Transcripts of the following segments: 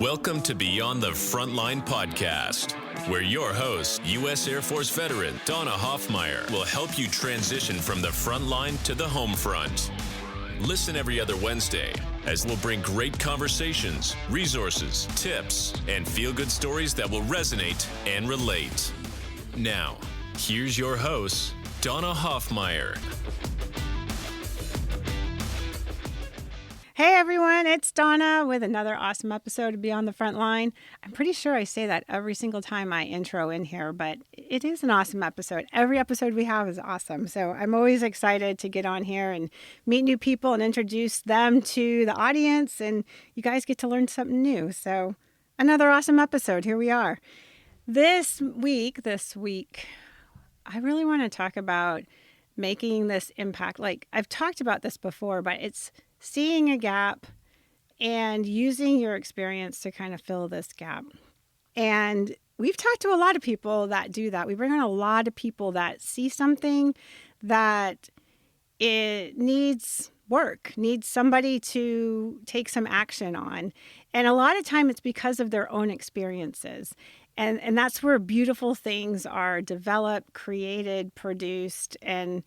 Welcome to Beyond the Frontline podcast, where your host, U.S. Air Force veteran Donna Hoffmeyer, will help you transition from the front line to the home front. Listen every other Wednesday as we'll bring great conversations, resources, tips, and feel-good stories that will resonate and relate. Now, here's your host, Donna Hoffmeyer. Hey everyone, it's Donna with another awesome episode of Beyond the Frontline. I'm pretty sure I say that every single time I intro in here, but it is an awesome episode. Every episode we have is awesome. So I'm always excited to get on here and meet new people and introduce them to the audience, and you guys get to learn something new. So another awesome episode. Here we are. This week, I really want to talk about making this impact. Like I've talked about this before, but it's seeing a gap and using your experience to kind of fill this gap. And we've talked to a lot of people that do that. We bring on a lot of people that see something that it needs work, needs somebody to take some action on. And a lot of time it's because of their own experiences. And that's where beautiful things are developed, created, produced, and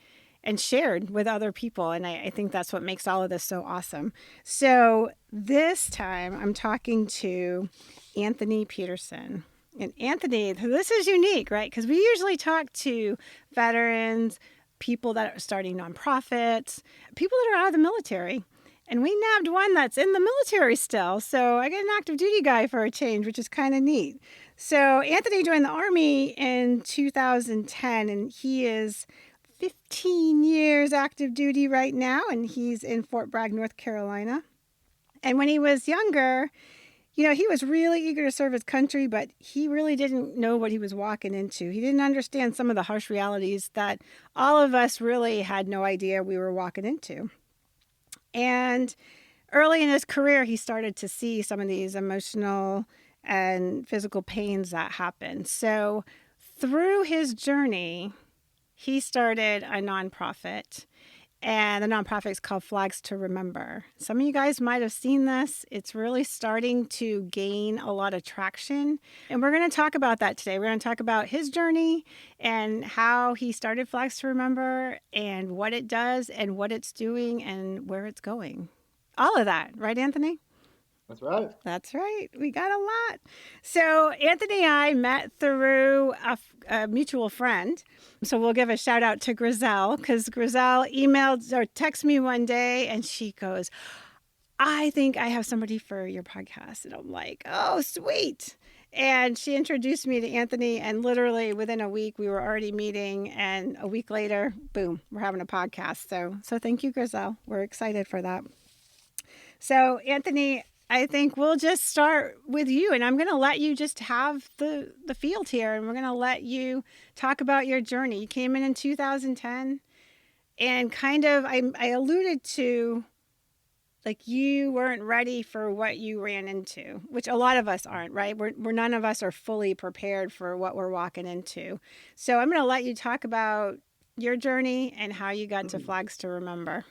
shared with other people. And I think that's what makes all of this so awesome. So this time I'm talking to Anthony Peterson. And Anthony, this is unique, right? Because we usually talk to veterans, people that are starting nonprofits, people that are out of the military. And we nabbed one that's in the military still. So I get an active duty guy for a change, which is kind of neat. So Anthony joined the Army in 2010, and he is 15 years active duty right now, and he's in Fort Bragg, North Carolina. And when he was younger, he was really eager to serve his country, but he really didn't know what he was walking into. He didn't understand some of the harsh realities that all of us really had no idea we were walking into. And early in his career, he started to see some of these emotional and physical pains that happen. So through his journey, he started a nonprofit, and the nonprofit is called Flags to Remember. Some of you guys might have seen this. It's really starting to gain a lot of traction, and we're going to talk about that today. We're going to talk about his journey and how he started Flags to Remember and what it does and what it's doing and where it's going. All of that, right, Anthony? That's right. That's right. We got a lot. So Anthony and I met through a mutual friend. So we'll give a shout out to Grizel, because Grizel emailed or texted me one day and she goes, I think I have somebody for your podcast. And I'm like, oh, sweet. And she introduced me to Anthony, and literally within a week we were already meeting, and a week later, boom, we're having a podcast. So thank you, Grizel. We're excited for that. So Anthony, I think we'll just start with you, and I'm going to let you just have the field here, and we're going to let you talk about your journey. You came in 2010, and kind of, I alluded to, like, you weren't ready for what you ran into, which a lot of us aren't, right? We're none of us are fully prepared for what we're walking into. So I'm going to let you talk about your journey and how you got to Flags to Remember.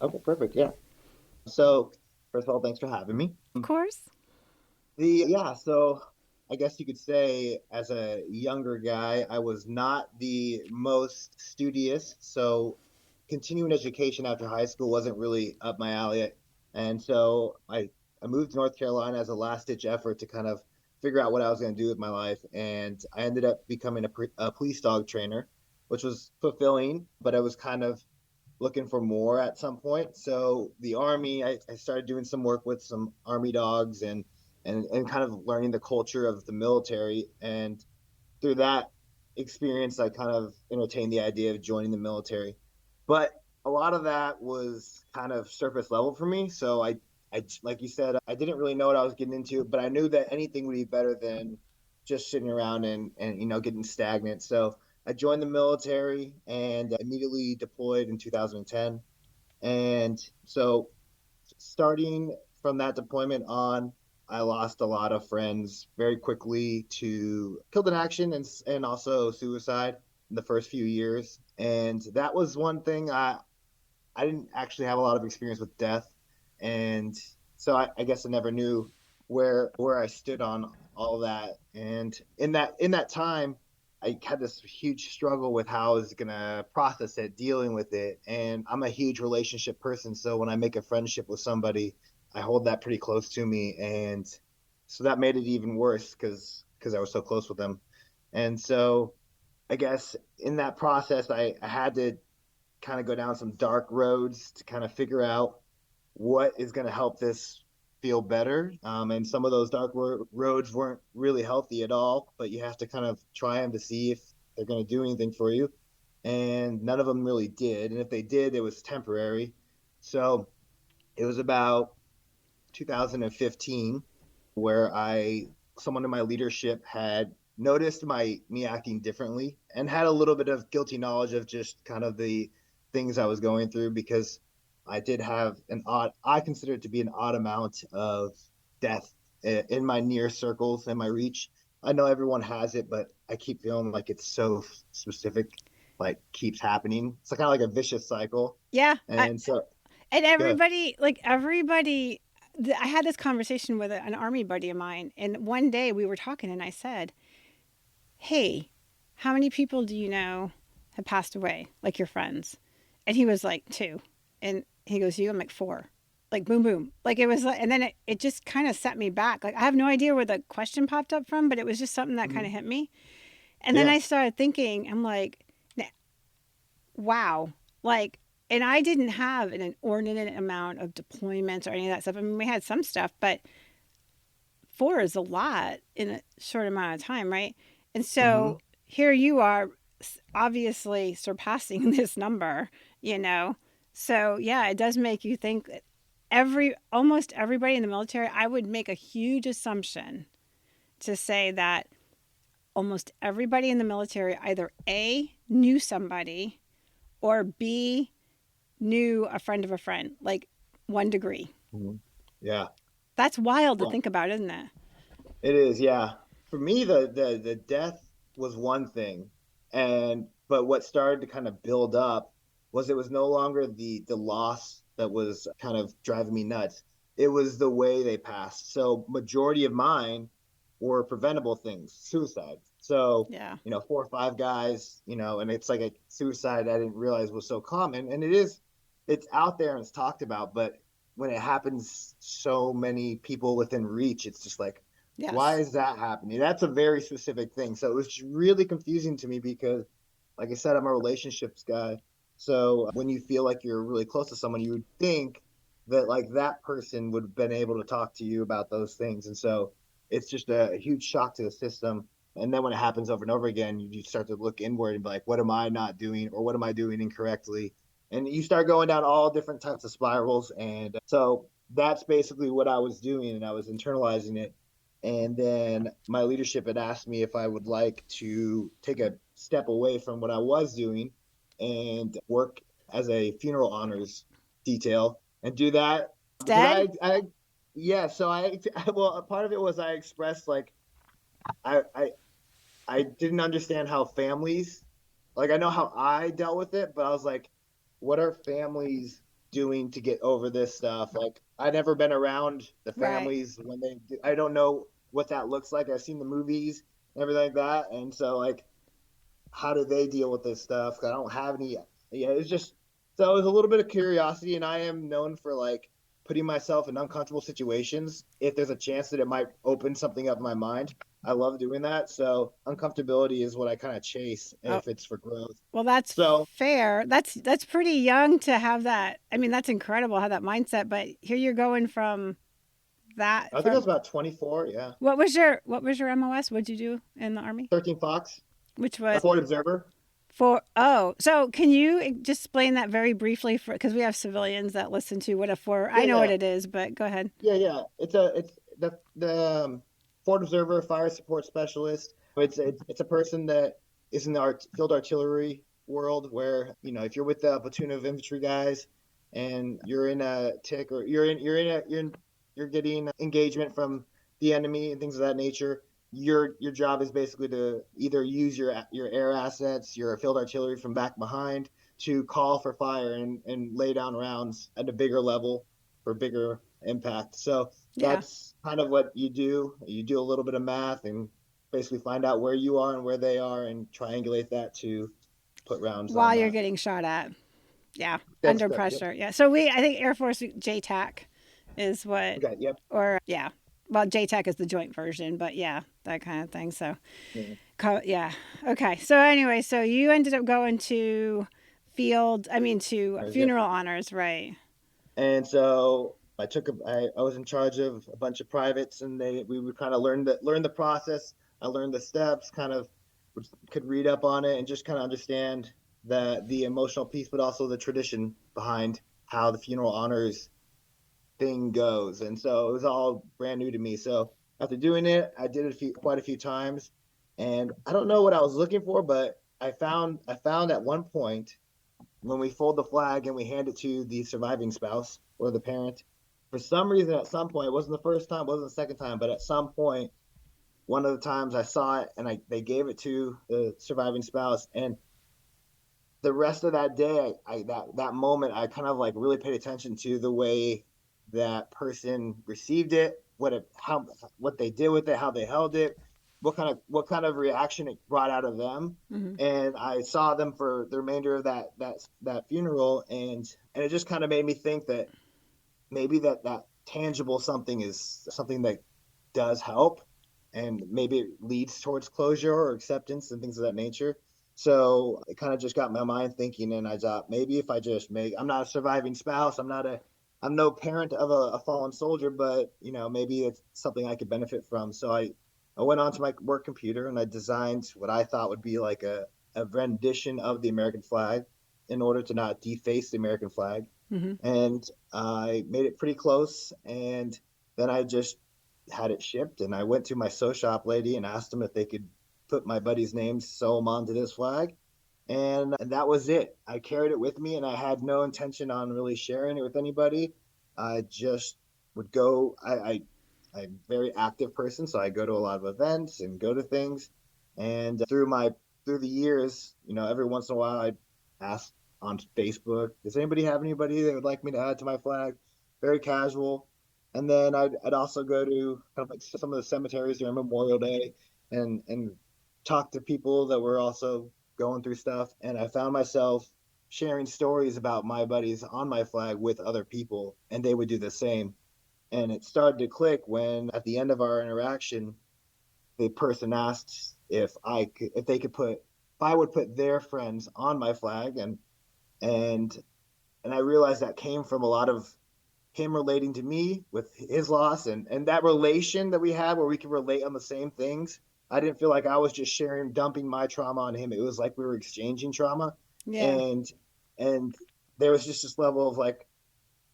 Okay, perfect. Yeah. So first of all, thanks for having me. Of course. So I guess you could say as a younger guy, I was not the most studious. So continuing education after high school wasn't really up my alley. And so I moved to North Carolina as a last-ditch effort to kind of figure out what I was going to do with my life. And I ended up becoming a police dog trainer, which was fulfilling, but I was kind of looking for more at some point. So the Army, I started doing some work with some Army dogs and kind of learning the culture of the military. And through that experience, I kind of entertained the idea of joining the military. But a lot of that was kind of surface level for me. So I like you said, I didn't really know what I was getting into, but I knew that anything would be better than just sitting around and getting stagnant. So I joined the military and immediately deployed in 2010. And so starting from that deployment on, I lost a lot of friends very quickly to killed in action and also suicide in the first few years. And that was one thing I didn't actually have a lot of experience with death. And so I guess I never knew where I stood on all that. And in that time, I had this huge struggle with how I was gonna process it, dealing with it. And I'm a huge relationship person, so when I make a friendship with somebody, I hold that pretty close to me. And so that made it even worse because I was so close with them. And so I guess in that process, I had to kind of go down some dark roads to kind of figure out what is going to help this feel better. And some of those dark roads weren't really healthy at all, but you have to kind of try them to see if they're going to do anything for you. And none of them really did. And if they did, it was temporary. So it was about 2015 where someone in my leadership had noticed me acting differently and had a little bit of guilty knowledge of just kind of the things I was going through, because I did have I consider it to be an odd amount of death in my near circles and my reach. I know everyone has it, but I keep feeling like it's so specific, like keeps happening. It's kind of like a vicious cycle. Yeah. And so, And good. everybody, I had this conversation with an Army buddy of mine. And one day we were talking and I said, hey, how many people do you know have passed away, like your friends? And he was like, 2. And he goes, you? I'm like, 4. Like, boom, boom. Like, it was like, and then it just kind of set me back. Like, I have no idea where the question popped up from, but it was just something that kind of hit me. And then Yeah. I started thinking, I'm like, wow. Like, and I didn't have an inordinate amount of deployments or any of that stuff. I mean, we had some stuff, but 4 is a lot in a short amount of time, right? And Mm-hmm. so here you are, obviously surpassing this number, you know? So yeah, it does make you think that almost everybody in the military, I would make a huge assumption to say that almost everybody in the military either A, knew somebody, or B, knew a friend of a friend, like 1 degree. Mm-hmm. Yeah. That's wild to Well, think about, isn't it? it is, yeah. For me, the death was one thing, but what started to kind of build up was it was no longer the loss that was kind of driving me nuts. It was the way they passed. So majority of mine were preventable things, suicide. So, Yeah. 4 or 5 guys, and it's like a suicide I didn't realize was so common. And it's out there and it's talked about, but when it happens so many people within reach, it's just like, why Yes. is that happening? That's a very specific thing. So it was just really confusing to me because, like I said, I'm a relationships guy. So when you feel like you're really close to someone, you would think that like that person would have been able to talk to you about those things. And so it's just a huge shock to the system. And then when it happens over and over again, you start to look inward and be like, what am I not doing, or what am I doing incorrectly? And you start going down all different types of spirals. And so that's basically what I was doing, and I was internalizing it. And then my leadership had asked me if I would like to take a step away from what I was doing and work as a funeral honors detail and do that because Dead? yeah. So well, a part of it was I expressed like I I I didn't understand how families, like I know how I dealt with it, but I was like, what are families doing to get over this stuff? Like I've never been around the Right. families when I don't know what that looks like. I've seen the movies and everything like that. And so like, how do they deal with this stuff? I don't have any, yeah, it's just, so it was a little bit of curiosity, and I am known for like putting myself in uncomfortable situations. If there's a chance that it might open something up in my mind, I love doing that. So uncomfortability is what I kind of chase Oh, if it's for growth. well, that's So fair. That's pretty young to have that. I mean, that's incredible how that mindset. But here you're going from that I think I was from about 24. Yeah. what was your MOS? What'd you do in the Army? 13 Fox, Which a was Ford Observer. so can you just explain that very briefly for because we have civilians that listen to what a four. I Yeah, know what yeah, it is, but go ahead. yeah, yeah. It's the Ford Observer Fire Support Specialist. It's a person that is in the field artillery world where if you're with a platoon of infantry guys and you're in a tick, or you're getting engagement from the enemy and things of that nature. Your job is basically to either use your air assets, your field artillery from back behind, to call for fire and lay down rounds at a bigger level for bigger impact. So Yeah. that's kind of what you do. You do a little bit of math and basically find out where you are and where they are and triangulate that to put rounds While on you're that. getting shot at. Yeah. That's Under correct. Yep. pressure. Yeah. So I think Air Force JTAC is what, Okay. Yep. or yeah. Well, JTAC is the joint version, but yeah, that kind of thing. So, Yeah. yeah. Okay. So anyway, so you ended up going to to Yep. funeral honors, right? And so I was in charge of a bunch of privates, and we would kind of learn the process. I learned the steps, kind of could read up on it, and just kind of understand the emotional piece, but also the tradition behind how the funeral honors thing goes. And so it was all brand new to me. So after doing it, I did it quite a few times, and I don't know what I was looking for, but I found at one point when we fold the flag and we hand it to the surviving spouse or the parent, for some reason, at some point, it wasn't the first time, it wasn't the second time, but at some point, one of the times I saw it and they gave it to the surviving spouse. And the rest of that day, that moment, I kind of like really paid attention to the way that person received it, what they did with it, how they held it, what kind of reaction it brought out of them. Mm-hmm. And I saw them for the remainder of that funeral, and it just kind of made me think that maybe that tangible something is something that does help, and maybe it leads towards closure or acceptance and things of that nature. So it kind of just got my mind thinking, and I thought maybe if I just I'm not a surviving spouse, I'm no parent of a fallen soldier, but maybe it's something I could benefit from. So I went onto my work computer and I designed what I thought would be like a rendition of the American flag in order to not deface the American flag. Mm-hmm. And I made it pretty close, and then I just had it shipped, and I went to my sew shop lady and asked them if they could put my buddy's name, sew him onto this flag. And that was it. I carried it with me, and I had no intention on really sharing it with anybody. I just would go. I'm a very active person, so I go to a lot of events and go to things. And through the years, every once in a while, I'd ask on Facebook, does anybody have anybody that would like me to add to my flag? Very casual. And then I'd also go to kind of like some of the cemeteries during Memorial Day and talk to people that were also going through stuff. And I found myself sharing stories about my buddies on my flag with other people, and they would do the same. And it started to click when at the end of our interaction, the person asked if they could if I would put their friends on my flag, and I realized that came from a lot of him relating to me with his loss, and that relation that we had where we could relate on the same things. I didn't feel like I was just dumping my trauma on him. It was like we were exchanging trauma, Yeah. and and there was just this level of like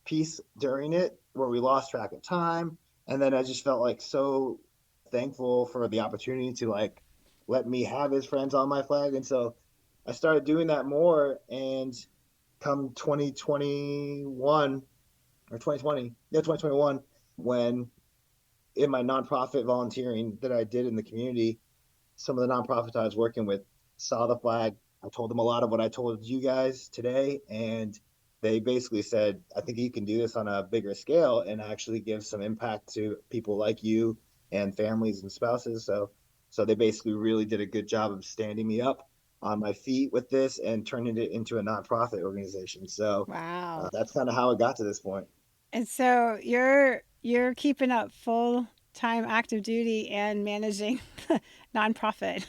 peace during it where we lost track of time. And then I just felt like so thankful for the opportunity to like let me have his friends on my flag. And so I started doing that more. And come 2021 or 2020, yeah, 2021, when in my nonprofit volunteering that I did in the community, some of the nonprofits I was working with saw the flag. I told them a lot of what I told you guys today, and they basically said, I think you can do this on a bigger scale and actually give some impact to people like you and families and spouses. So they basically really did a good job of standing me up on my feet with this and turning it into a nonprofit organization. So Wow. that's kind of how it got to this point. And so you're keeping up full time active duty and managing nonprofit.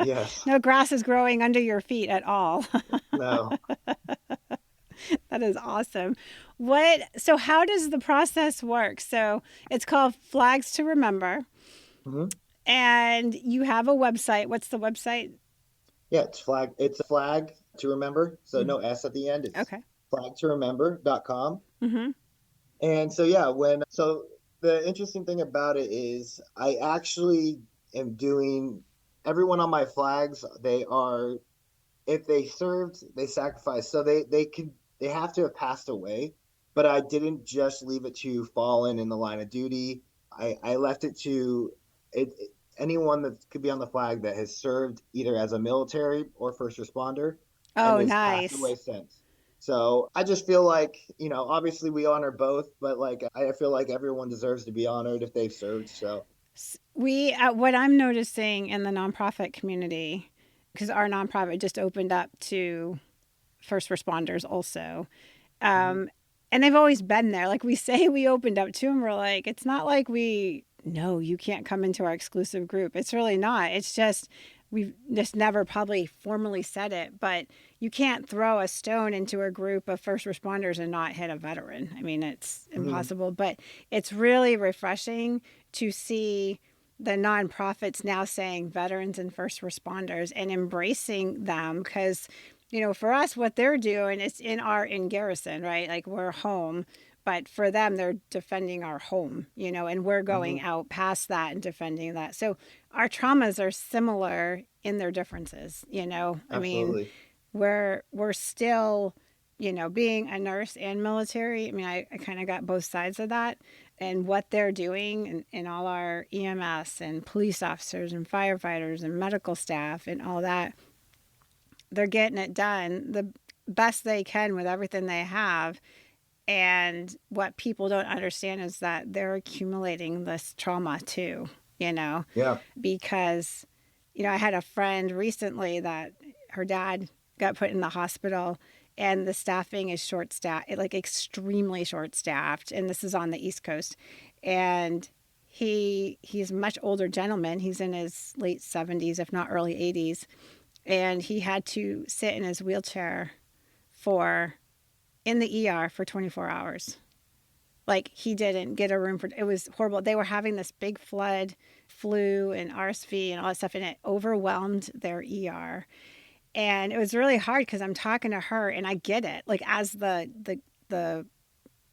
Yes. No grass is growing under your feet at all. No. That is awesome. So how does the process work? So it's called Flags to Remember, Mm-hmm. and you have a website. What's the website? Yeah, it's flag. It's a flag to remember. So Mhm. no S at the end. It's Okay. flagtoremember.com. Mm-hmm. And so yeah, so the interesting thing about it is I actually am doing everyone on my flags, they are, if they served, they sacrificed. So they have to have passed away. But I didn't just leave it to fallen in the line of duty. I left it to anyone that could be on the flag that has served either as a military or first responder and Oh, has passed nice. away since. So I just feel like, obviously we honor both, but like I feel like everyone deserves to be honored if they've served. So What I'm noticing in the nonprofit community, because our nonprofit just opened up to first responders also. mhm, Um, and they've always been there. Like we say, we opened up to them. We're like, it's not like no, you can't come into our exclusive group. It's really not. It's just, we've just never probably formally said it, but you can't throw a stone into a group of first responders and not hit a veteran. I mean, it's mhm, impossible, but it's really refreshing to see the nonprofits now saying veterans and first responders and embracing them because for us, what they're doing is in garrison, right? Like we're home, but for them, they're defending our home, and we're going mhm, out past that and defending that. So our traumas are similar in their differences. I mean, absolutely. we're still, being a nurse and military. I mean, I kind of got both sides of that and what they're doing and all our EMS and police officers and firefighters and medical staff and all that they're getting it done the best they can with everything they have. And what people don't understand is that they're accumulating this trauma too, you know, Yeah. because, I had a friend recently that her dad got put in the hospital and the staffing is short staffed, like extremely short staffed. And this is on the East Coast. And he's a much older gentleman. He's in his late 70s, if not early 80s, and he had to sit in his wheelchair for in the ER for 24 hours. Like he didn't get a room for it was horrible. They were having this big flood, flu and RSV and all that stuff and it overwhelmed their ER. And it was really hard because I'm talking to her and I get it. Like as the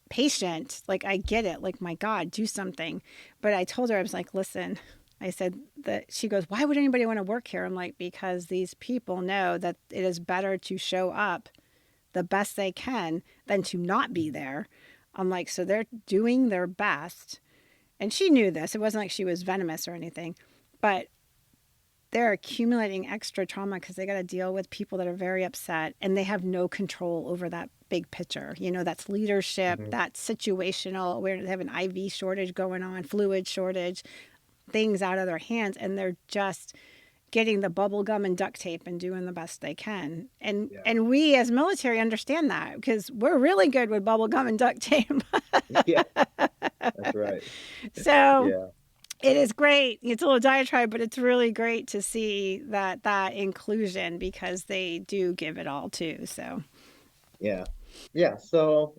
patient, like I get it. Like my God, do something. But I told her I was like, listen, I said that she goes, why would anybody want to work here? I'm like, because these people know that it is better to show up the best they can than to not be there. I'm like, so they're doing their best. And she knew this. It wasn't like she was venomous or anything, but they're accumulating extra trauma because they got to deal with people that are very upset and they have no control over that big picture. That's leadership, Mhm. that's situational, where they have an IV shortage going on, fluid shortage, things out of their hands, and they're just getting the bubble gum and duct tape and doing the best they can. And Yeah. and we as military understand that because we're really good with bubble gum and duct tape. Yeah. That's right. So Yeah. it is great. It's a little diatribe, but it's really great to see that inclusion because they do give it all too. So Yeah. Yeah. So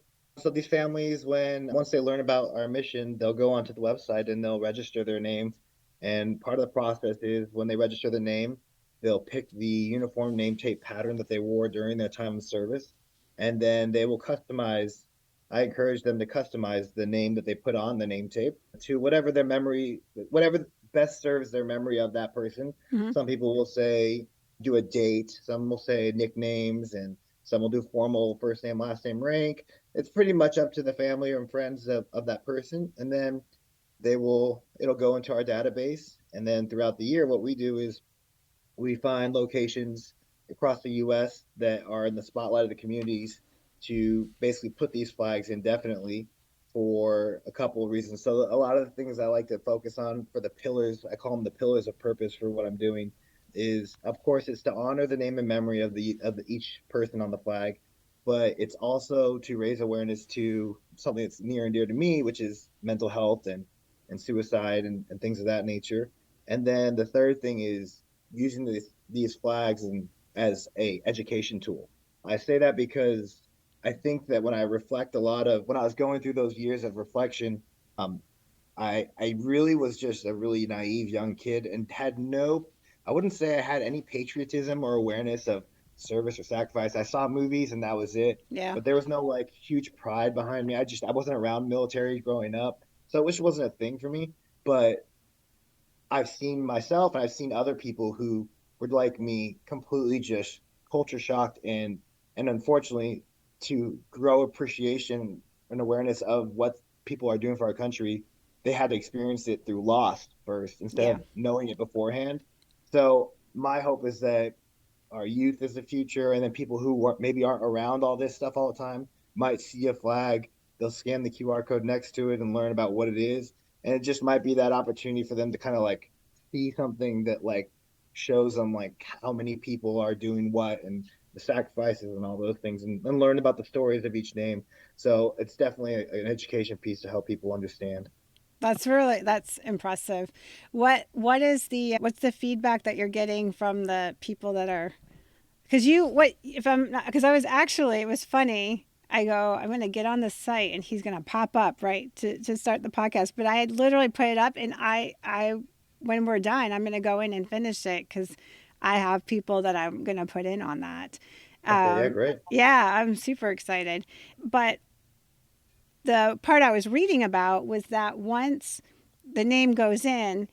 these families, when once they learn about our mission, they'll go onto the website and they'll register their name. And part of the process is when they register the name, they'll pick the uniform name tape pattern that they wore during their time of service. And then they will customize. I encourage them to customize the name that they put on the name tape to whatever their memory, whatever best serves their memory of that person. mhm. Some people will say do a date, some will say nicknames, and some will do formal first name, last name, rank. It's pretty much up to the family and friends of that person. And then it'll go into our database. And then throughout the year, what we do is we find locations across the US that are in the spotlight of the communities to basically put these flags indefinitely for a couple of reasons. So a lot of the things I like to focus on for the pillars, I call them the pillars of purpose for what I'm doing, is of course it's to honor the name and memory of each person on the flag, but it's also to raise awareness to something that's near and dear to me, which is mental health and suicide and things of that nature. And then the third thing is using these flags as a education tool. I say that because I think that when I reflect a lot of when I was going through those years of reflection, um, I really was just a really naive young kid and had no, I wouldn't say I had any patriotism or awareness of service or sacrifice. I saw movies and that was it, Yeah. but there was no like huge pride behind me. I wasn't around military growing up, so which wasn't a thing for me. But I've seen myself and I've seen other people who were like me, completely just culture shocked and unfortunately to grow appreciation and awareness of what people are doing for our country, they had to experience it through loss first instead Yeah. of knowing it beforehand. So my hope is that our youth is the future, and then people who maybe aren't around all this stuff all the time might see a flag. They'll scan the QR code next to it and learn about what it is, and it just might be that opportunity for them to kind of like see something that like shows them like how many people are doing what and the sacrifices and all those things, and learn about the stories of each name. So it's definitely an education piece to help people understand. That's impressive. What's the feedback that you're getting from the people that are, because you what if I'm not, because I was actually, it was funny. I go, I'm going to get on the site and he's going to pop up, right, to start the podcast. But I had literally put it up, and I when we're done, I'm going to go in and finish it because I have people that I'm going to put in on that. Okay, yeah, great. Yeah, I'm super excited. But the part I was reading about was that once the name goes in,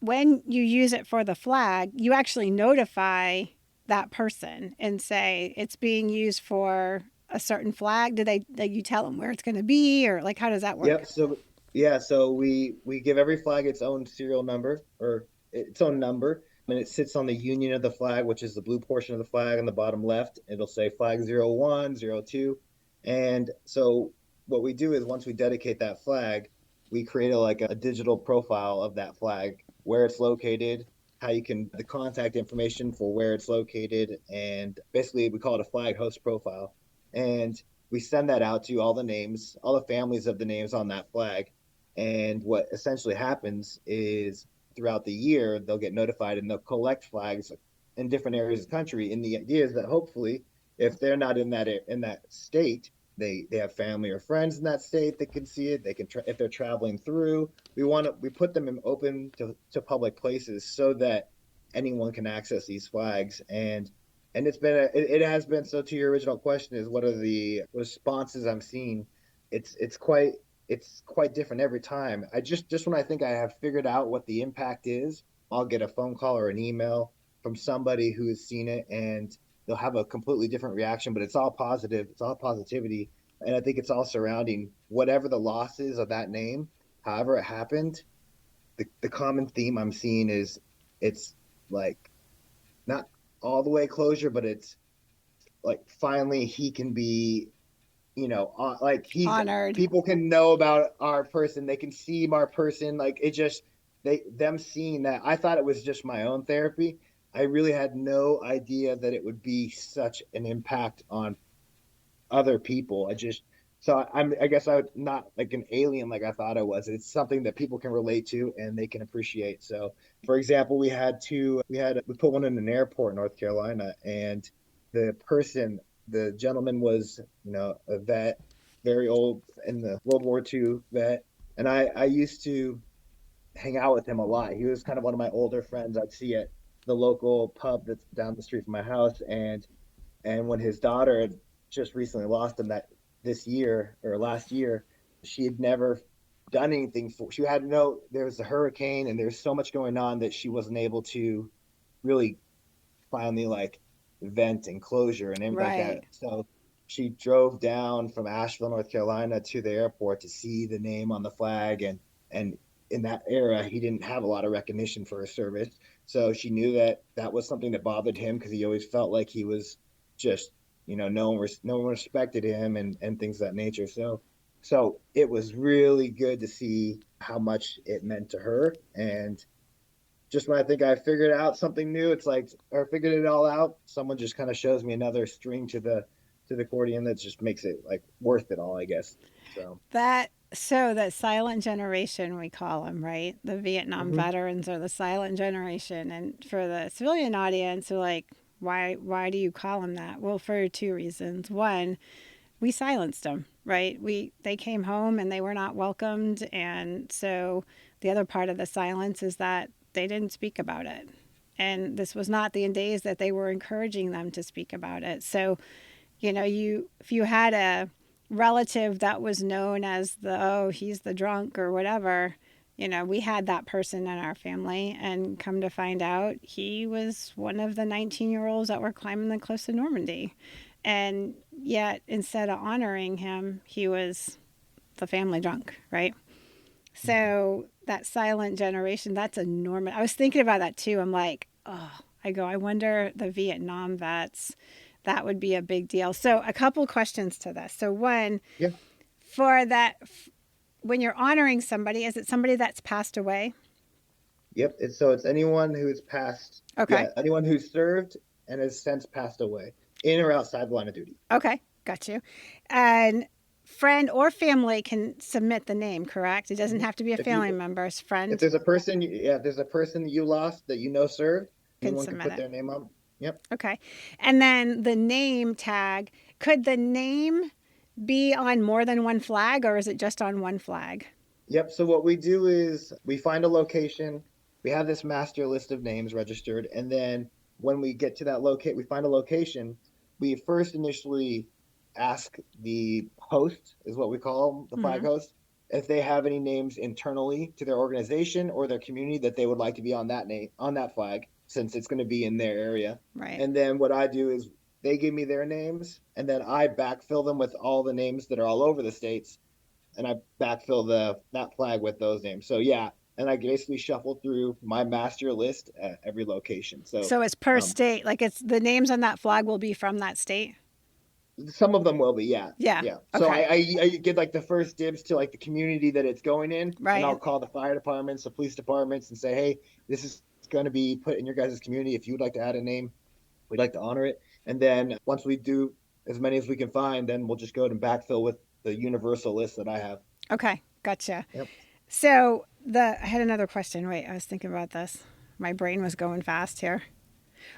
when you use it for the flag, you actually notify that person and say it's being used for a certain flag. Do they, like, you tell them where it's going to be, or like how does that work? Yep. So yeah, so we give every flag its own serial number or its own number, and it sits on the union of the flag, which is the blue portion of the flag on the bottom left. It'll say flag 01, 02. And so what we do is once we dedicate that flag, we create like a digital profile of that flag, where it's located, how you can the contact information for where it's located, and basically we call it a flag host profile. And we send that out to all the names, all the families of the names on that flag. And what essentially happens is throughout the year, they'll get notified and they'll collect flags in different areas of the country. And the idea is that hopefully, if they're not in that state, they have family or friends in that state that can see it. They can if they're traveling through. We put them in open to public places so that anyone can access these flags. And it has been, so to your original question is what are the responses I'm seeing. It's quite different every time. I just when I think I have figured out what the impact is, I'll get a phone call or an email from somebody who has seen it, and they'll have a completely different reaction, but it's all positive. It's all positivity. And I think it's all surrounding whatever the loss is of that name, however it happened. The common theme I'm seeing is it's like not all the way closure, but it's like finally he can be, like he's Honored. people can know about our person. They can see our person. Like it just them seeing that. I thought it was just my own therapy. I really had no idea that it would be such an impact on other people. I guess I'm not like an alien like I thought I was. It's something that people can relate to and they can appreciate. So, for example, we put one in an airport in North Carolina, and the gentleman was, a vet, very old in the World War II vet, and I used to hang out with him a lot. He was kind of one of my older friends I'd see at the local pub that's down the street from my house, and when his daughter had just recently lost him that this year or last year, she had never done anything for. She had no. There was a hurricane and there's so much going on that she wasn't able to really finally like vent and closure and everything like Right. that. So she drove down from Asheville, North Carolina, to the airport to see the name on the flag, and in that era, he didn't have a lot of recognition for his service. So she knew that that was something that bothered him because he always felt like he was just, no one respected him and things of that nature. So it was really good to see how much it meant to her. And just when I think I figured out something new, it's like, or figured it all out, someone just kind of shows me another string to the accordion that just makes it like worth it all, I guess. So. That silent generation, we call them, right? The Vietnam Mhm. veterans are the silent generation, and for the civilian audience, they're like, why do you call them that? Well, for two reasons. One, we silenced them, right? They came home and they were not welcomed, and so the other part of the silence is that they didn't speak about it. And this was not the days that they were encouraging them to speak about it. So, if you had a relative that was known as he's the drunk or whatever, we had that person in our family, and come to find out he was one of the 19-year-olds that were climbing the cliffs of Normandy. And yet, instead of honoring him, he was the family drunk, right? So that silent generation, that's enormous. I was thinking about that too. I'm like, oh, I go, I wonder the Vietnam vets, that would be a big deal. So a couple questions to this. So one, Yeah. for that, when you're honoring somebody, is it somebody that's passed away? Yep. It's anyone who's passed. Okay. Yeah, anyone who's served and has since passed away in or outside the line of duty. Okay. Got you. And friend or family can submit the name, correct? It doesn't Mhm. have to be a If family you member. It's if friend there's a person, yeah, if there's a person that you lost that you know served, can anyone can submit put it. their name on. Yep. Okay. And then the name tag, could the name be on more than one flag or is it just on one flag? Yep. So what we do is we find a location. We have this master list of names registered, and then when we get to that locate, we find a location. We first initially ask the host, is what we call them, the flag Mm-hmm. host, if they have any names internally to their organization or their community that they would like to be on that name on that flag, since it's going to be in their area. Right. And then what I do is they give me their names, and then I backfill them with all the names that are all over the states, and I backfill that flag with those names. So yeah, and I basically shuffle through my master list at every location. So So it's per um, state, like it's the names on that flag will be from that state? some of them will be, yeah, Yeah. yeah. So Okay. I get like the first dibs to like the community that it's going in, and I'll Right. call the fire departments, the police departments, and say, hey, this is going to be put in your guys' community. If you would like to add a name, we'd like to honor it. And then once we do as many as we can find, then we'll just go and backfill with the universal list that I have. Okay. Gotcha. Yep. So I had another question. Wait, I was thinking about this. My brain was going fast here.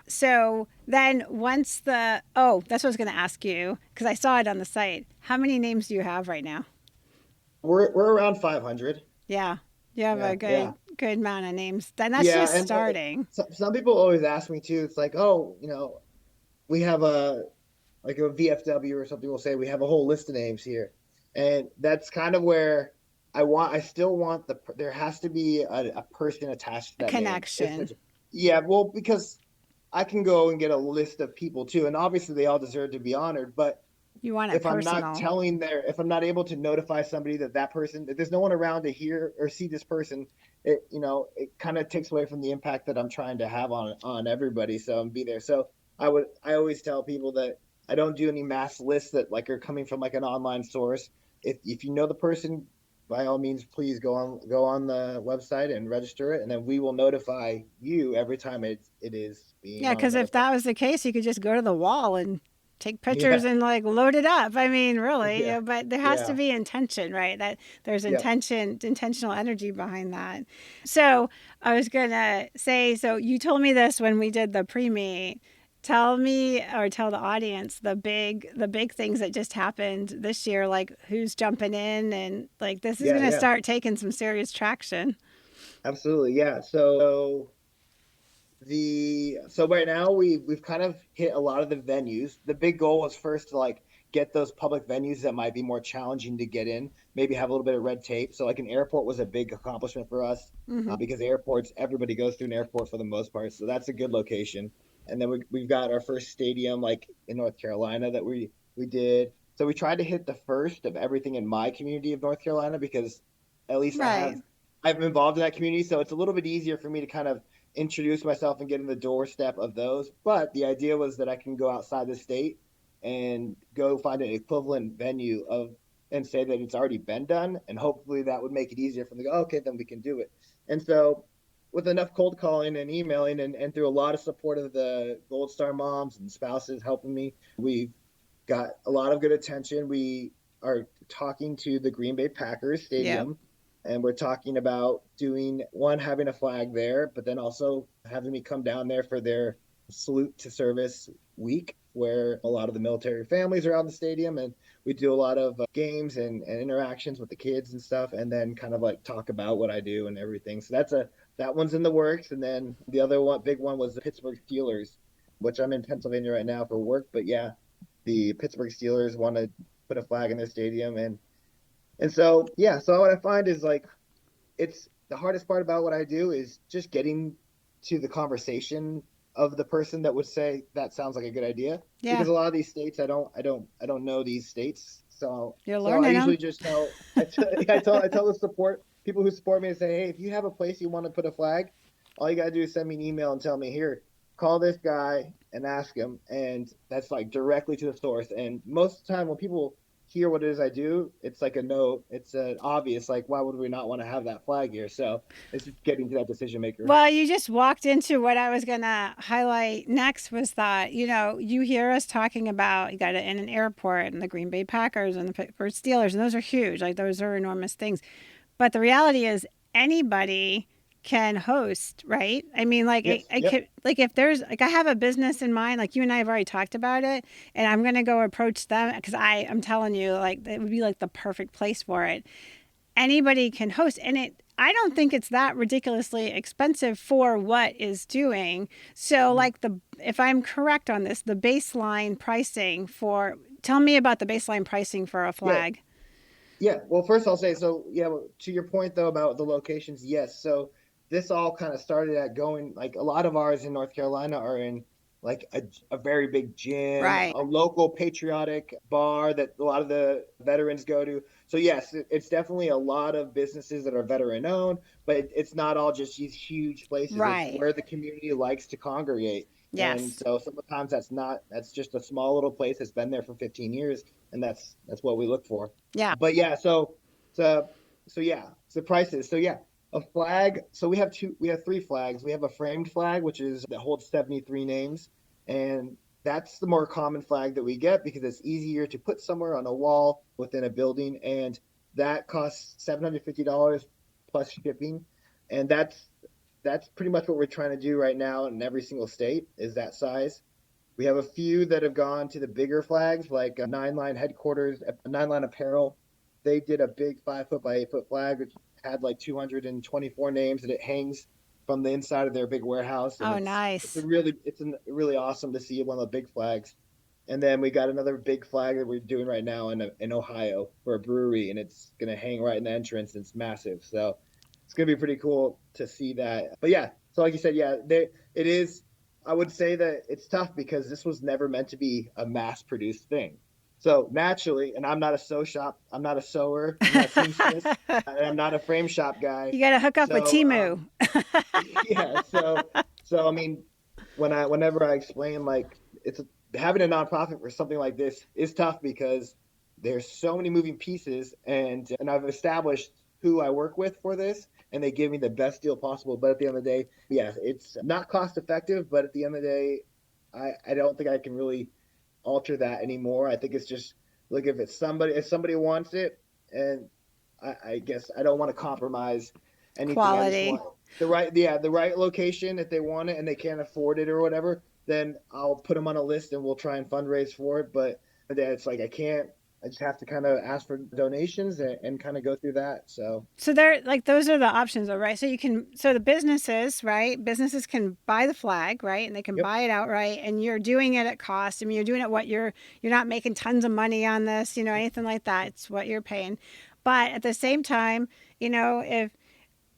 So then once that's what I was going to ask you because I saw it on the site. How many names do you have right now? We're around 500. Yeah. You have Yeah, a yeah. good amount of names. Then that's Yeah, just and starting. some people always ask me too. It's like, oh, we have a like a VFW or something. Will say we have a whole list of names here, and that's kind of where I still want there has to be a person attached to A that name. connection. Yeah, well, because I can go and get a list of people too, and obviously they all deserve to be honored, but You want it if I'm not personal. if I'm not able to notify somebody that person, that there's no one around to hear or see this person, it kind of takes away from the impact that I'm trying to have on everybody. So I'm be there. So I always tell people that I don't do any mass lists that like are coming from like an online source. If you know the person, by all means, please go on the website and register it, and then we will notify you every time it is being Yeah, because honored. if that was the case, you could just go to the wall and take pictures Yeah, and like load it up. I mean, really, yeah, but there has to yeah, be intention, right? That there's yeah. intentional energy behind that. So I was gonna say, so you told me this when we did the pre-meet. Tell me or tell the audience the big things that just happened this year, like who's jumping in and like this is Yeah, gonna yeah. start taking some serious traction. Absolutely, yeah. So right now we've kind of hit a lot of the venues. The big goal was first to like get those public venues that might be more challenging to get in, maybe have a little bit of red tape. So like an airport was a big accomplishment for us, Hmm. because airports, everybody goes through an airport for the most part, so that's a good location. And then we've got our first stadium like in North Carolina that we did. So we tried to hit the first of everything in my community of North Carolina, because at least Right. I'm involved in that community, so it's a little bit easier for me to kind of introduce myself and get in the doorstep of those. But the idea was that I can go outside the state and go find an equivalent venue of and say that it's already been done, and hopefully that would make it easier for them to go, okay, then we can do it. And so with enough cold calling and emailing, and through a lot of support of the Gold Star moms and spouses helping me, we've got a lot of good attention. We are talking to the Green Bay Packers Yep. Stadium, and we're talking about having a flag there, but then also having me come down there for their salute to service week, where a lot of the military families are out in the stadium, and we do a lot of games and interactions with the kids and stuff, and then kind of like talk about what I do and everything. So that one's in the works. And then the other big one was the Pittsburgh Steelers, which I'm in Pennsylvania right now for work, but yeah, the Pittsburgh Steelers want to put a flag in their stadium, and so yeah, so what I find is like it's the hardest part about what I do is just getting to the conversation of the person that would say that sounds like a good idea, Yeah. because a lot of these states I don't know these states, You're so I learning them. usually just tell I tell the support people who support me to say, hey, if you have a place you want to put a flag, all you gotta do is send me an email and tell me, here, call this guy and ask him. And that's like directly to the source. And most of the time when people hear what it is I do, it's like a no, it's an obvious, like, why would we not want to have that flag here? So it's just getting to that decision maker. Well, you just walked into what I was going to highlight next was that, you hear us talking about you got it in an airport and the Green Bay Packers and the Pittsburgh Steelers, and those are huge. Like, those are enormous things. But the reality is anybody can host, right? I mean, like, Yes. I Yep. could, like, if there's, like, I have a business in mind, like you and I have already talked about it, and I'm going to go approach them because I'm telling you, like, it would be like the perfect place for it. Anybody can host, and I don't think it's that ridiculously expensive for what is doing. So, like, if I'm correct on this, the baseline pricing tell me about the baseline pricing for a flag. Yeah. Well, first I'll say, so yeah, to your point though about the locations, yes. So this all kind of started at going, like, a lot of ours in North Carolina are in like a very big gym, Right. a local patriotic bar that a lot of the veterans go to. So yes, it's definitely a lot of businesses that are veteran owned, but it's not all just these huge places. It's Right. where the community likes to congregate. And Yes. so sometimes that's just a small little place that's been there for 15 years, and that's what we look for. Yeah. But yeah, so yeah, so prices. So yeah, a flag. So we have three flags. We have a framed flag, which is that holds 73 names, and that's the more common flag that we get because it's easier to put somewhere on a wall within a building, and that costs $750 plus shipping, and that's pretty much what we're trying to do right now in every single state is that size. We have a few that have gone to the bigger flags, like Nine Line Headquarters, Nine Line Apparel. They did a big 5 foot by 8 foot flag, which had like 224 names, and it hangs from the inside of their big warehouse. And Oh, it's nice. really awesome to see one of the big flags. And then we got another big flag that we're doing right now in Ohio for a brewery, and it's gonna hang right in the entrance. And it's massive, so it's gonna be pretty cool to see that. But yeah, so like you said, yeah, it is. I would say that it's tough because this was never meant to be a mass-produced thing. So naturally, and I'm not a sew shop, I'm not a sewer, I'm not a seamstress, and I'm not a frame shop guy. You got to hook up with So Timu. yeah, so I mean, whenever I explain like it's having a nonprofit for something like this is tough because there's so many moving pieces, and I've established who I work with for this, and they give me the best deal possible. But at the end of the day, yeah, it's not cost effective, but at the end of the day, I don't think I can really alter that anymore. I think it's just look, if somebody wants it, and I guess I don't want to compromise anything. I just Quality. want the right location. If they want it and they can't afford it or whatever, then I'll put them on a list and we'll try and fundraise for it. But then it's like I can't. I just have to kind of ask for donations and kind of go through that. So So they're like those are the options, though, right? So the businesses, right? Businesses can buy the flag, right? And they can yep, buy it outright, and you're doing it at cost. I mean, you're doing it what you're not making tons of money on this, anything like that. It's what you're paying. But at the same time, if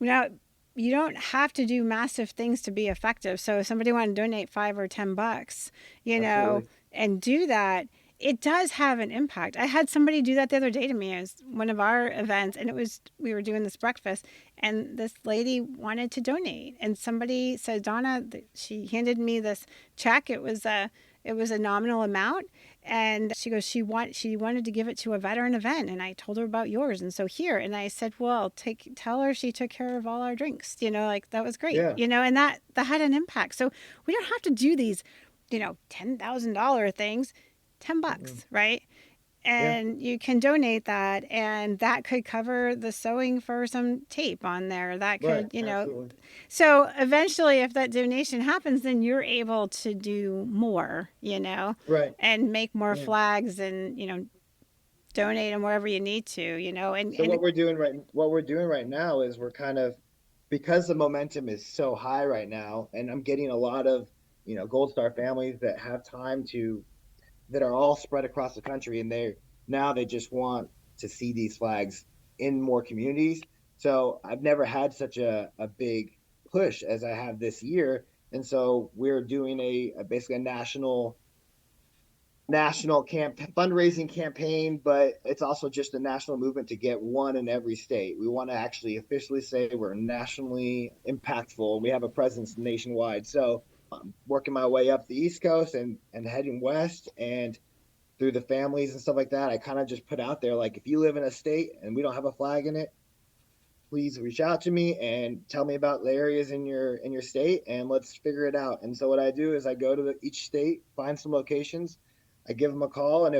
you don't have to do massive things to be effective. So if somebody wanted to donate $5 or $10, absolutely. and do that, it does have an impact. I had somebody do that the other day to me. It was one of our events, and we were doing this breakfast, and this lady wanted to donate, and somebody said, Donna, she handed me this check. It was a nominal amount, and she goes, she wanted to give it to a veteran event, and I told her about yours, and so here, and I said, well, tell her she took care of all our drinks, like that was great, Yeah. and that had an impact. So we don't have to do these, $10,000 things. $10, right? Yeah. And you can donate that, and that could cover the sewing for some tape on there. That Right. could, Absolutely. so eventually, if that donation happens, then you're able to do more, Right. and make more Yeah. flags and, donate them wherever you need to, So and what we're doing right now is we're kind of because the momentum is so high right now, and I'm getting a lot of Gold Star families that have time that are all spread across the country, and they just want to see these flags in more communities. So I've never had such a big push as I have this year, and so we're doing basically a national fundraising campaign, but it's also just a national movement to get one in every state. We want to actually officially say we're nationally impactful. We have a presence nationwide. So I'm working my way up the East Coast and heading west, and through the families and stuff like that, I kind of just put out there, like, if you live in a state and we don't have a flag in it, please reach out to me and tell me about the areas in your state, and let's figure it out. And so what I do is I go to each state, find some locations, I give them a call, and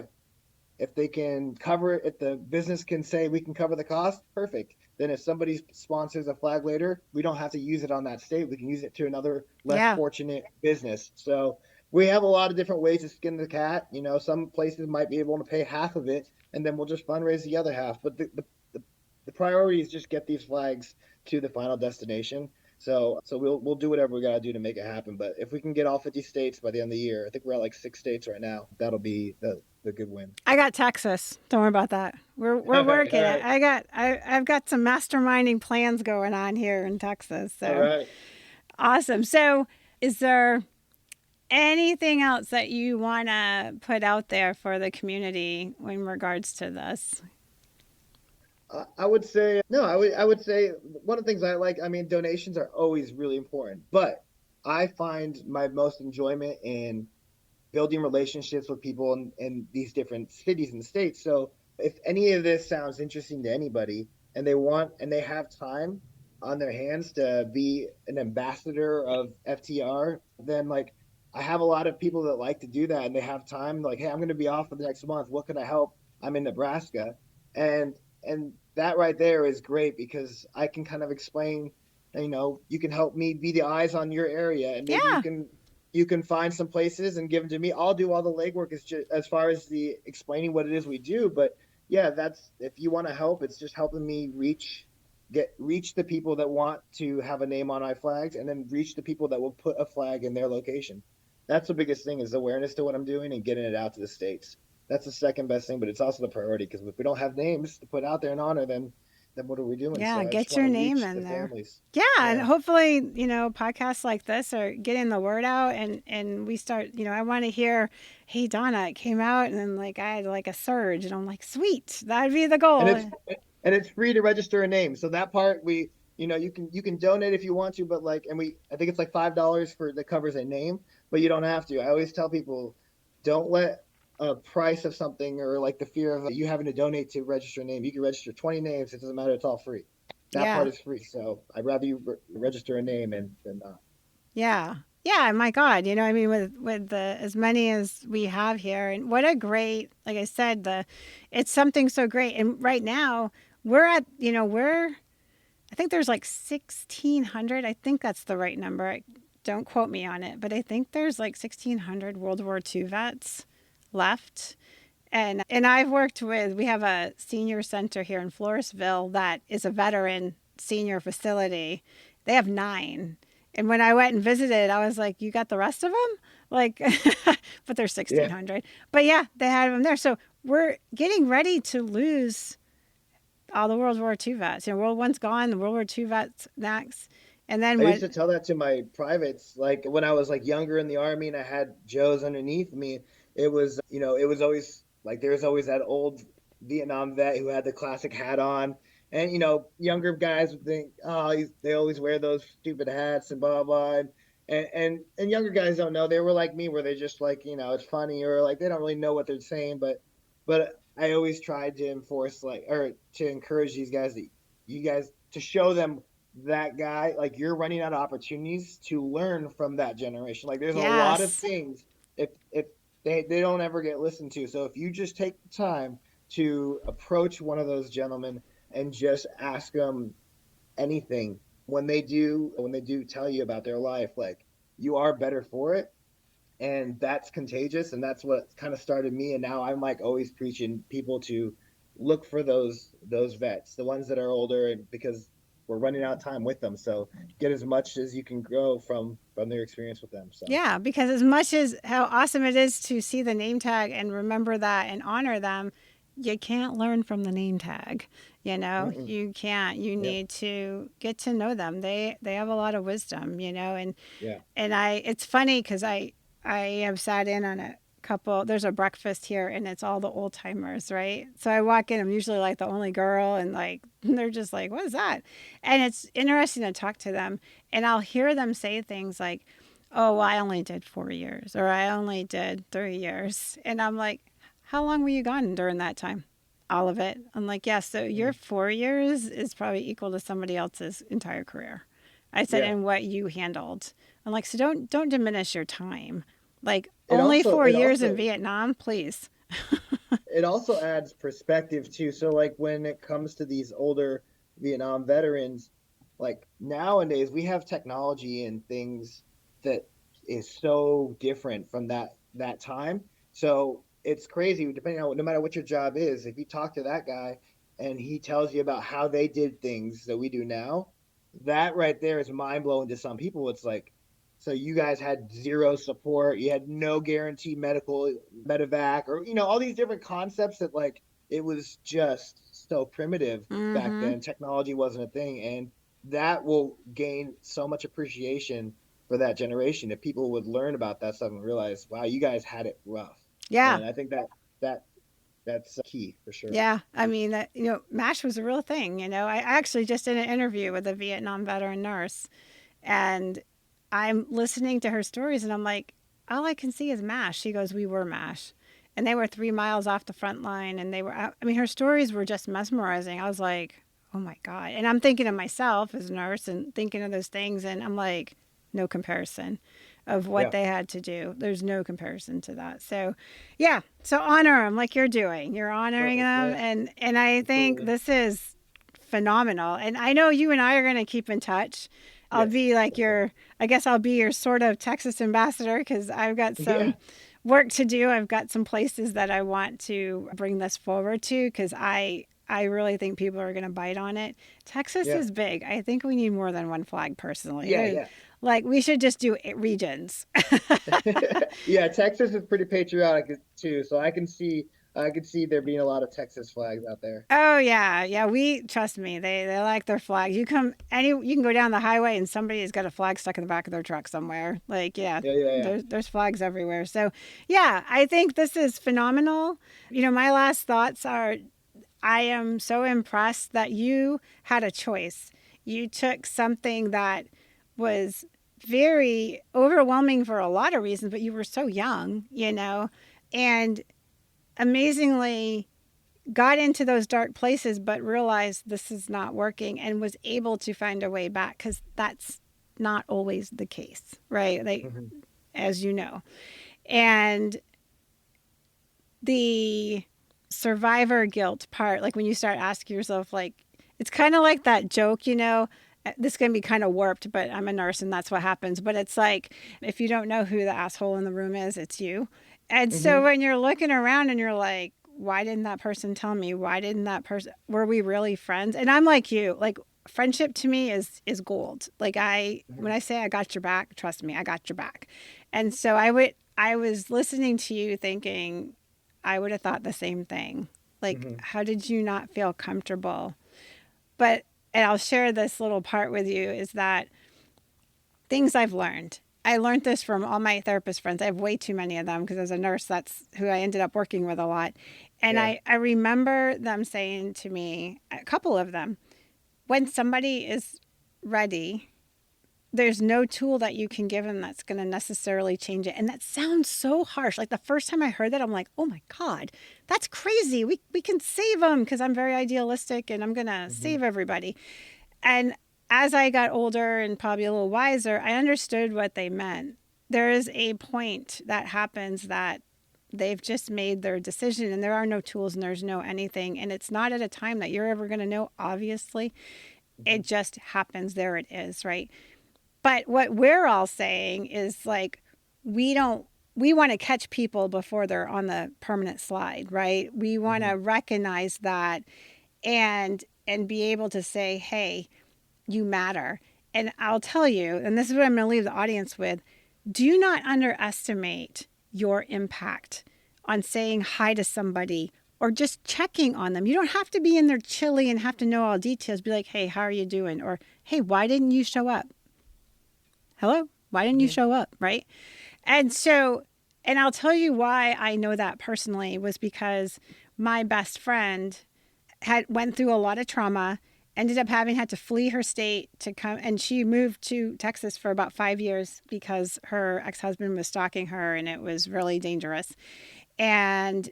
if they can cover it, if the business can say we can cover the cost, perfect. Then if somebody sponsors a flag later, we don't have to use it on that state. We can use it to another less Yeah. fortunate business. So we have a lot of different ways to skin the cat. You know, some places might be able to pay half of it, and then we'll just fundraise the other half. But the priority is just get these flags to the final destination. So we'll do whatever we gotta do to make it happen. But if we can get all 50 states by the end of the year, I think we're at like 6 states right now. That'll be the good win. I got Texas. Don't worry about that. We're working it. I've got some masterminding plans going on here in Texas. So All right. awesome. So is there anything else that you want to put out there for the community in regards to this? I would say no. I would say one of the things I like. I mean, donations are always really important, but I find my most enjoyment in building relationships with people in these different cities and states. So if any of this sounds interesting to anybody, and they have time on their hands to be an ambassador of FTR, then like I have a lot of people that like to do that, and they have time. Like, hey, I'm going to be off for the next month. What can I help? I'm in Nebraska, and that right there is great because I can kind of explain, you know, you can help me be the eyes on your area, and maybe Yeah. you can find some places and give them to me. I'll do all the legwork as far as the explaining what it is we do. But yeah, that's, if you want to help, it's just helping me reach the people that want to have a name on our flags, and then reach the people that will put a flag in their location. That's the biggest thing, is awareness to what I'm doing and getting it out to the states. That's the second best thing, but it's also the priority, because if we don't have names to put out there in honor, then what are we doing? So Yeah, I just get want your to name reach in the there. families. Yeah, and Yeah. hopefully, podcasts like this are getting the word out, and we start, I want to hear, hey, Donna, it came out, and then like I had like a surge, and I'm like, sweet, that'd be the and goal. it's free to register a name. So that part, you can donate if you want to, but like, I think it's like $5 for that covers a name, but you don't have to. I always tell people, don't let a price of something, or like the fear of you having to donate to register a name. You can register 20 names. It doesn't matter. It's all free. That Yeah, part is free. So I'd rather you register a name than not. yeah, yeah. My God, I mean, with the as many as we have here, and what a great, like I said, it's something so great. And right now we're at, I think there's like 1,600. I think that's the right number. Don't quote me on it, but I think there's like 1,600 World War II vets left. And I've worked with, we have a senior center here in Floresville that is a veteran senior facility. They have 9. And when I went and visited, I was like, you got the rest of them? Like, but there's Yeah. 1,600. But yeah, they had them there. So we're getting ready to lose all the World War II vets. World One's gone, the World War II vets next. And then I used what? to tell that to my privates, like when I was like younger in the army and I had Joes underneath me. It was, it was always like there was always that old Vietnam vet who had the classic hat on, and younger guys would think, oh, they always wear those stupid hats and blah blah. And younger guys don't know. They were like me, where they just like, it's funny, or like they don't really know what they're saying. But I always tried to enforce, like, or to encourage these guys, that you guys, to show them that guy, like, you're running out of opportunities to learn from that generation. Like, there's a lot of Yes. things, if they don't ever get listened to. So if you just take the time to approach one of those gentlemen and just ask them anything, when they do tell you about their life, like, you are better for it. And that's contagious, and that's what kind of started me. And now I'm like always preaching people to look for those vets, the ones that are older, and because we're running out of time with them. So get as much as you can grow from their experience with them. So Yeah, because as much as how awesome it is to see the name tag and remember that and honor them, you can't learn from the name tag. mm-mm. You can't. You Yep. need to get to know them. They have a lot of wisdom, Yeah. and it's funny because I have sat in on a couple. There's a breakfast here, and it's all the old timers, right? So I walk in. I'm usually like the only girl, and like they're just like, "What is that?" And it's interesting to talk to them, and I'll hear them say things like, oh, well, I only did 4 years, or I only did 3 years. And I'm like, how long were you gone during that time? All of it. I'm like, yeah, so your 4 years is probably equal to somebody else's entire career. I said, Yeah. and what you handled. I'm like, so don't diminish your time. Like It only also, 4 years in Vietnam, please. it also adds perspective too. So like when it comes to these older Vietnam veterans, like nowadays we have technology and things that is so different from that time. So it's crazy depending on no matter what your job is, if you talk to that guy and he tells you about how they did things that we do now, that right there is mind blowing to some people. It's like, so you guys had zero support, you had no guarantee medical medevac, or all these different concepts that like it was just so primitive back Mm-hmm. then. Technology wasn't a thing, and that will gain so much appreciation for that generation if people would learn about that stuff and realize, wow, you guys had it rough. Yeah. And I think that that's key for sure. Yeah. I mean, MASH was a real thing. I actually just did an interview with a Vietnam veteran nurse, and I'm listening to her stories, and I'm like, all I can see is MASH. She goes, we were MASH. And they were 3 miles off the front line, and they were, I mean, her stories were just mesmerizing. I was like, oh my God. And I'm thinking of myself as a nurse and thinking of those things, and I'm like, no comparison of what Yeah, they had to do. There's no comparison to that. So, yeah. So honor them like you're doing. You're honoring perfect. them, Yeah, and I think absolutely. this is phenomenal. And I know you and I are going to keep in touch. I'll Yes, be like definitely. I guess I'll be your sort of Texas ambassador because I've got Yeah, some work to do. I've got some places that I want to bring this forward to because I really think people are going to bite on it. Texas yeah, is big. I think we need more than one flag personally. yeah, yeah. Like we should just do regions. Yeah, Texas is pretty patriotic too, so I can see there being a lot of Texas flags out there. Oh yeah, yeah. We trust me. They like their flags. You can go down the highway and somebody's got a flag stuck in the back of their truck somewhere. Like yeah, Yeah, yeah, yeah. there's flags everywhere. So yeah, I think this is phenomenal. My last thoughts are, I am so impressed that you had a choice. You took something that was very overwhelming for a lot of reasons, but you were so young, and amazingly got into those dark places, but realized this is not working and was able to find a way back because that's not always the case, right? Like, Hmm. as you know. And the survivor guilt part, like when you start asking yourself, like, it's kind of like that joke. This is going to be kind of warped, but I'm a nurse and that's what happens. But it's like, if you don't know who the asshole in the room is, it's you. And so Hmm. when you're looking around and you're like, why didn't that person tell me? Why didn't that person, were we really friends? And I'm like you, like friendship to me is gold. Like when Hmm. I say I got your back, trust me, I got your back. And so I was listening to you thinking, I would have thought the same thing. Like, Hmm. how did you not feel comfortable? But, and I'll share this little part with you is that things I've learned. I learned this from all my therapist friends. I have way too many of them because as a nurse, that's who I ended up working with a lot. And Yeah. I remember them saying to me, a couple of them, when somebody is ready, there's no tool that you can give them that's going to necessarily change it. And that sounds so harsh. Like the first time I heard that, I'm like, oh my God, that's crazy. We can save them because I'm very idealistic and I'm going to Hmm. save everybody. And as I got older and probably a little wiser, I understood what they meant. There is a point that happens that they've just made their decision and there are no tools and there's no anything. And it's not at a time that you're ever going to know, obviously. Hmm. It just happens. There it is, right? But what we're all saying is like, we don't, we want to catch people before they're on the permanent slide, right? We want Hmm. to recognize that and be able to say, hey, you matter. And I'll tell you, and this is what I'm going to leave the audience with, do not underestimate your impact on saying hi to somebody or just checking on them. You don't have to be in there chilly and have to know all details. Be like, hey, how are you doing? Or, hey, why didn't you show up? Hello? Why didn't you Hmm. show up? Right? And so, and I'll tell you why I know that personally was because my best friend had went through a lot of trauma ended up having had to flee her state to come. And she moved to Texas for about 5 years because her ex-husband was stalking her and it was really dangerous. And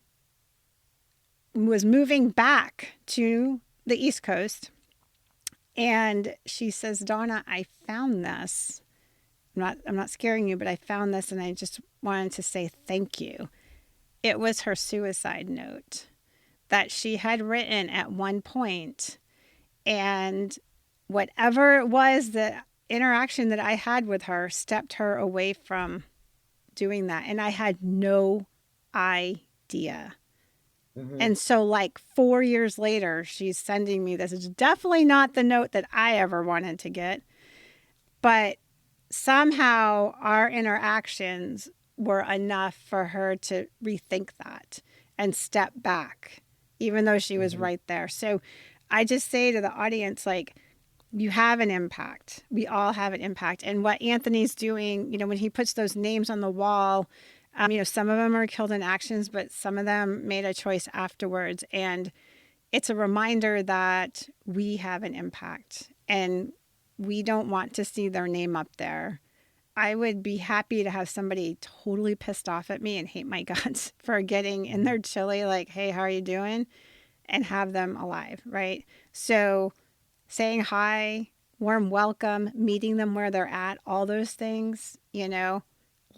was moving back to the East Coast. And she says, Donna, I found this. I'm not scaring you, but I found this and I just wanted to say thank you. It was her suicide note that she had written at one point. And whatever it was, the interaction that I had with her stepped her away from doing that. And I had no idea. Mhm. And so like 4 years later, she's sending me this. It's definitely not the note that I ever wanted to get. But somehow our interactions were enough for her to rethink that and step back, even though she was right there. So I just say to the audience, like, you have an impact. We all have an impact. And what Anthony's doing, when he puts those names on the wall, some of them are killed in actions, but some of them made a choice afterwards. And it's a reminder that we have an impact and we don't want to see their name up there. I would be happy to have somebody totally pissed off at me and hate my guts for getting in their chili, like, hey, how are you doing? And have them alive, right? So saying hi, warm welcome, meeting them where they're at, all those things,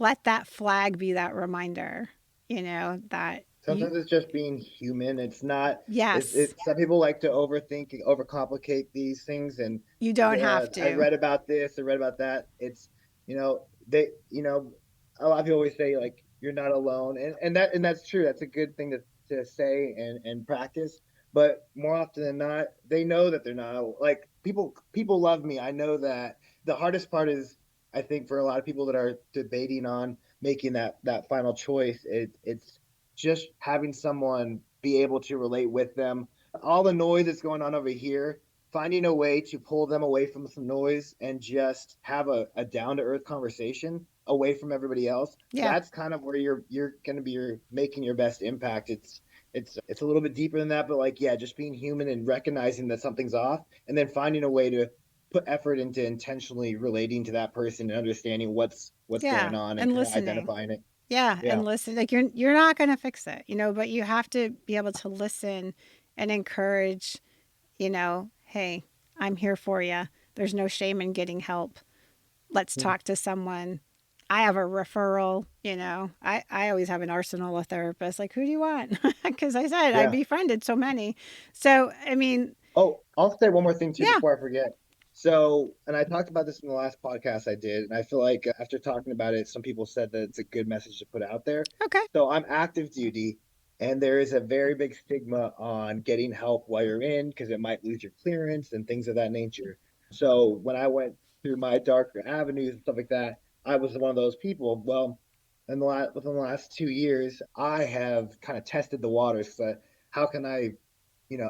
let that flag be that reminder, that Sometimes it's just being human. It's not. yes, Some people like to overthink, and overcomplicate these things, and you don't have I to. read about this, I read about that. It's they a lot of people always say like you're not alone, and that's true. That's a good thing to say and practice. But more often than not, they know that they're not like people love me. I know that. The hardest part is, I think, for a lot of people that are debating on making that final choice, it's just having someone be able to relate with them. All the noise that's going on over here, finding a way to pull them away from some noise and just have a down to earth conversation away from everybody else. Yeah. That's kind of where you're going to be making your best impact. It's a little bit deeper than that, but like, yeah, just being human and recognizing that something's off and then finding a way to put effort into intentionally relating to that person and understanding what's Yeah. going on and And kind of listening. identifying it. Yeah. Yeah. And listen, like you're not going to fix it, but you have to be able to listen and encourage, hey, I'm here for you. There's no shame in getting help. Let's talk to someone. I have a referral, I always have an arsenal of therapists. Like, who do you want? Because I said I Yeah. befriended so many. So, I mean, Oh, I'll say one more thing too yeah, before I forget. So, and I talked about this in the last podcast I did, and I feel like after talking about it, some people said that it's a good message to put out there. okay, So, I'm active duty, and there is a very big stigma on getting help while you're in because it might lose your clearance and things of that nature. So, when I went through my darker avenues and stuff like that, I was one of those people. Well, within the last 2 years, I have kind of tested the waters. So how can I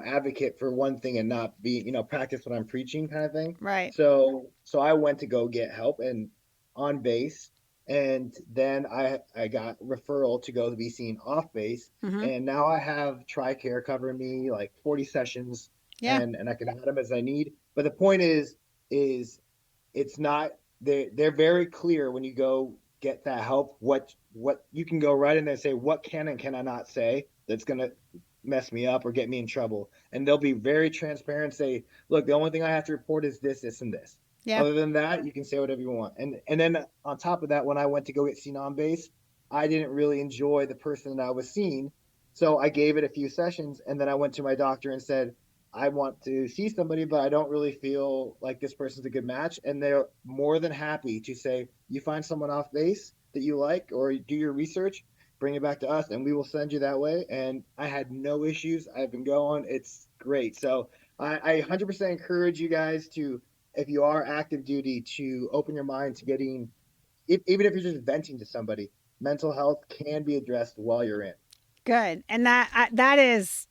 advocate for one thing and not be, practice what I'm preaching kind of thing. right. So I went to go get help and on base. And then I got referral to go to be seen off base. Mm-hmm. And now I have TRICARE covering me like 40 sessions Yeah. and I can add them as I need. But the point is it's not, they're very clear when you go get that help, what you can go right in there and say, what can and can I not say that's going to mess me up or get me in trouble, and they'll be very transparent, say, look, the only thing I have to report is this and this. Yeah. Other than that, you can say whatever you want. And then on top of that, when I went to go get seen on base, I didn't really enjoy the person that I was seeing, so I gave it a few sessions, and then I went to my doctor and said, I want to see somebody, but I don't really feel like this person's a good match. And they're more than happy to say, you find someone off base that you like or do your research, bring it back to us and we will send you that way. And I had no issues. I've been going. It's great. So I 100% encourage you guys to, if you are active duty, to open your mind to getting, even if you're just venting to somebody, mental health can be addressed while you're in. Good. And that is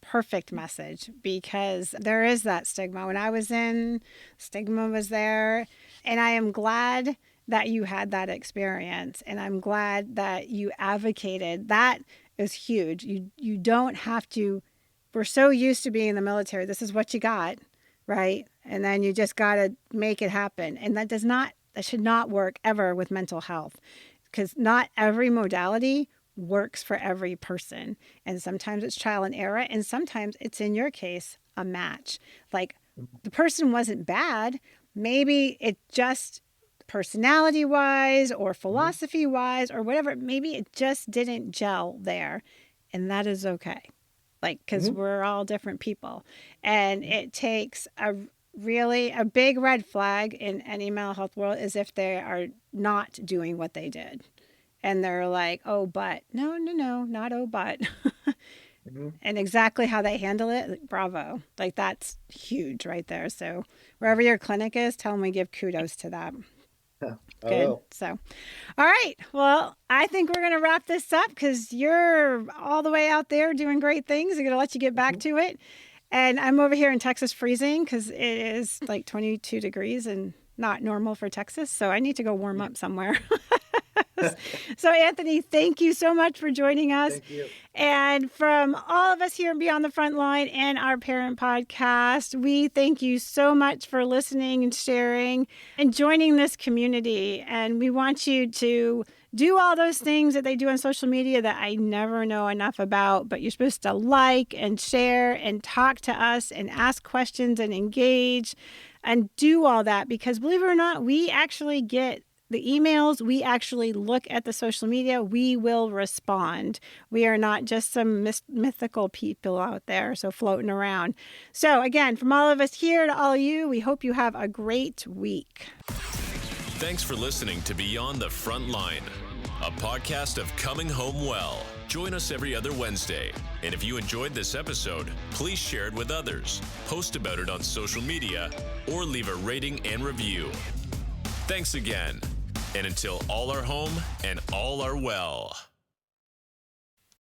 perfect message, because there is that stigma. When I was in, stigma was there, and I am glad that you had that experience, and I'm glad that you advocated. That is huge. You don't have to. We're so used to being in the military. This is what you got. right? And then you just got to make it happen. And that should not work ever with mental health, because not every modality works for every person. And sometimes it's trial and error. And sometimes it's, in your case, a match. Like, the person wasn't bad. Maybe it just personality wise or philosophy wise or whatever, maybe it just didn't gel there. And that is okay. Like, because we're all different people. And it takes a big red flag in any mental health world is if they are not doing what they did. And they're like, oh, but. No, not oh, but. And exactly how they handle it, bravo. Like, that's huge right there. So wherever your clinic is, tell them we give kudos to that. Good. So, all right. Well, I think we're going to wrap this up because you're all the way out there doing great things. I'm going to let you get back to it. And I'm over here in Texas freezing because it is like 22 degrees and not normal for Texas. So I need to go warm up somewhere. So, Anthony, thank you so much for joining us. Thank you. And from all of us here in Beyond the Frontline and our parent podcast, we thank you so much for listening and sharing and joining this community. And we want you to do all those things that they do on social media that I never know enough about, but you're supposed to like and share and talk to us and ask questions and engage and do all that, because believe it or not, we actually get the emails, we actually look at the social media, we will respond. We are not just some mythical people out there, so floating around. So again, from all of us here to all of you, we hope you have a great week. Thanks for listening to Beyond the Frontline, a podcast of coming home well. Join us every other Wednesday. And if you enjoyed this episode, please share it with others, post about it on social media, or leave a rating and review. Thanks again. And until all are home and all are well.